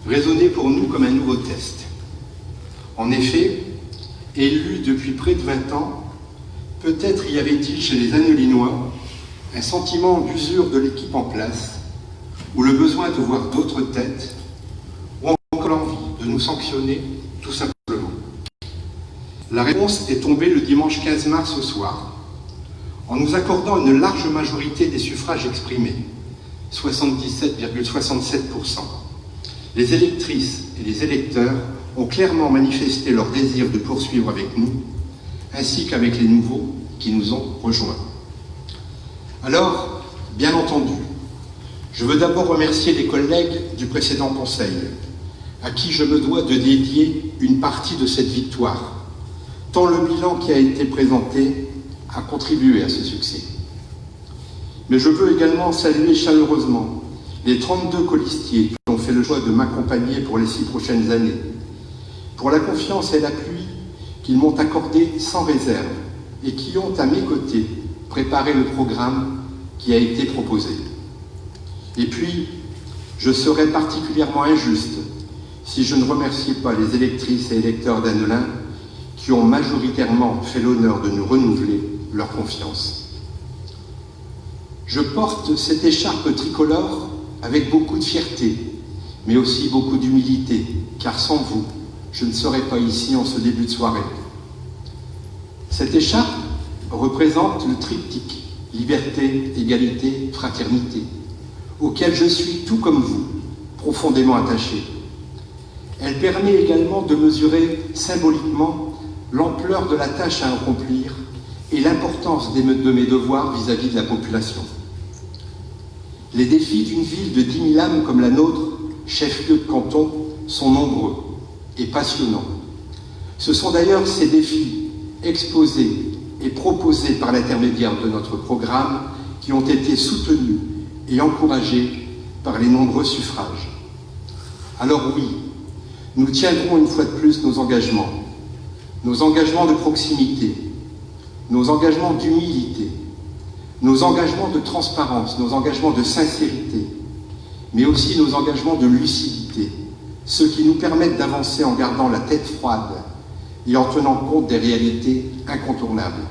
résonnait pour nous comme un nouveau test. En effet, élus depuis près de 20 ans, peut-être y avait-il chez les Annelinois un sentiment d'usure de l'équipe en place, ou le besoin de voir d'autres têtes, ou encore l'envie de nous sanctionner tout simplement. La réponse est tombée le dimanche 15 mars au soir, en nous accordant une large majorité des suffrages exprimés, 77,67%. Les électrices et les électeurs ont clairement manifesté leur désir de poursuivre avec nous, ainsi qu'avec les nouveaux qui nous ont rejoints. Alors, bien entendu, je veux d'abord remercier les collègues du précédent Conseil, à qui je me dois de dédier une partie de cette victoire, tant le bilan qui a été présenté a contribué à ce succès. Mais je veux également saluer chaleureusement les 32 colistiers qui ont fait le choix de m'accompagner pour les 6 prochaines années, pour la confiance et l'appui qu'ils m'ont accordé sans réserve et qui ont, à mes côtés, préparé le programme qui a été proposé. Et puis, je serais particulièrement injuste si je ne remerciais pas les électrices et électeurs d'Annelin qui ont majoritairement fait l'honneur de nous renouveler leur confiance. Je porte cette écharpe tricolore avec beaucoup de fierté, mais aussi beaucoup d'humilité, car sans vous, je ne serais pas ici en ce début de soirée. Cette écharpe représente le triptyque liberté, égalité, fraternité, auquel je suis, tout comme vous, profondément attaché. Elle permet également de mesurer symboliquement l'ampleur de la tâche à accomplir et l'importance de mes devoirs vis-à-vis de la population. Les défis d'une ville de 10 000 âmes comme la nôtre, chef-lieu de canton, sont nombreux et passionnants. Ce sont d'ailleurs ces défis exposés et proposés par l'intermédiaire de notre programme qui ont été soutenus et encouragés par les nombreux suffrages. Alors oui, nous tiendrons une fois de plus nos engagements de proximité, nos engagements d'humilité, nos engagements de transparence, nos engagements de sincérité, mais aussi nos engagements de lucidité, ceux qui nous permettent d'avancer en gardant la tête froide et en tenant compte des réalités incontournables.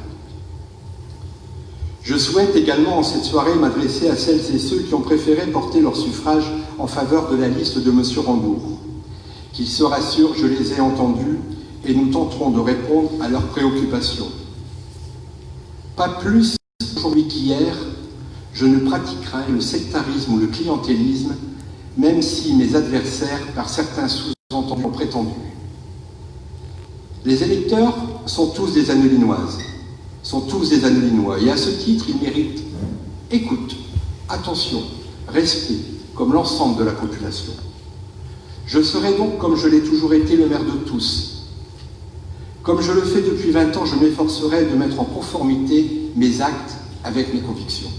Je souhaite également en cette soirée m'adresser à celles et ceux qui ont préféré porter leur suffrage en faveur de la liste de M. Rambourg. Qu'ils se rassurent, je les ai entendus et nous tenterons de répondre à leurs préoccupations. Pas plus aujourd'hui qu'hier, je ne pratiquerai le sectarisme ou le clientélisme, même si mes adversaires, par certains sous-entendus, ont prétendu. Les électeurs sont tous des Annelinoises, sont tous des Annelinois, et à ce titre, ils méritent écoute, attention, respect, comme l'ensemble de la population. Je serai donc, comme je l'ai toujours été, le maire de tous. Comme je le fais depuis 20 ans, je m'efforcerai de mettre en conformité mes actes avec mes convictions.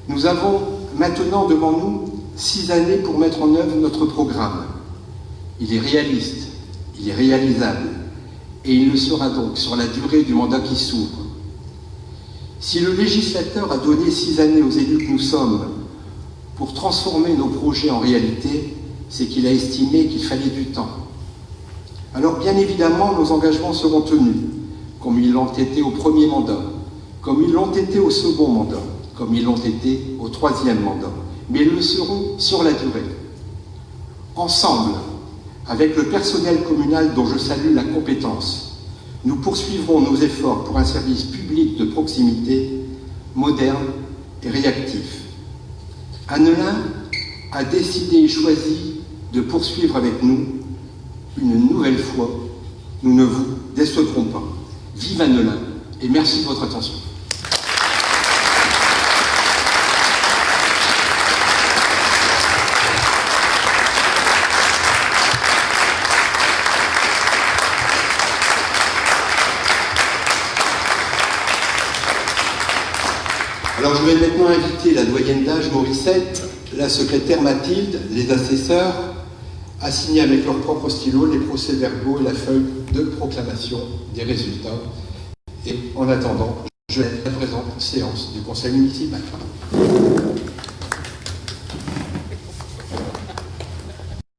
Nous avons maintenant devant nous 6 années pour mettre en œuvre notre programme. Il est réaliste, il est réalisable, et il le sera donc sur la durée du mandat qui s'ouvre. Si le législateur a donné 6 années aux élus que nous sommes pour transformer nos projets en réalité, c'est qu'il a estimé qu'il fallait du temps. Alors bien évidemment, nos engagements seront tenus, comme ils l'ont été au premier mandat, comme ils l'ont été au second mandat, comme ils l'ont été au 3e mandat, mais ils le seront sur la durée. Ensemble, avec le personnel communal dont je salue la compétence, nous poursuivrons nos efforts pour un service public de proximité, moderne et réactif. Annelin a décidé et choisi de poursuivre avec nous une nouvelle fois. Nous ne vous décevrons pas. Vive Annelin et merci de votre attention. Alors je vais maintenant inviter la doyenne d'âge Morissette, la secrétaire Mathilde, les assesseurs, à signer avec leur propre stylo les procès-verbaux et la feuille de proclamation des résultats. Et en attendant, je laisse la présente séance du conseil municipal.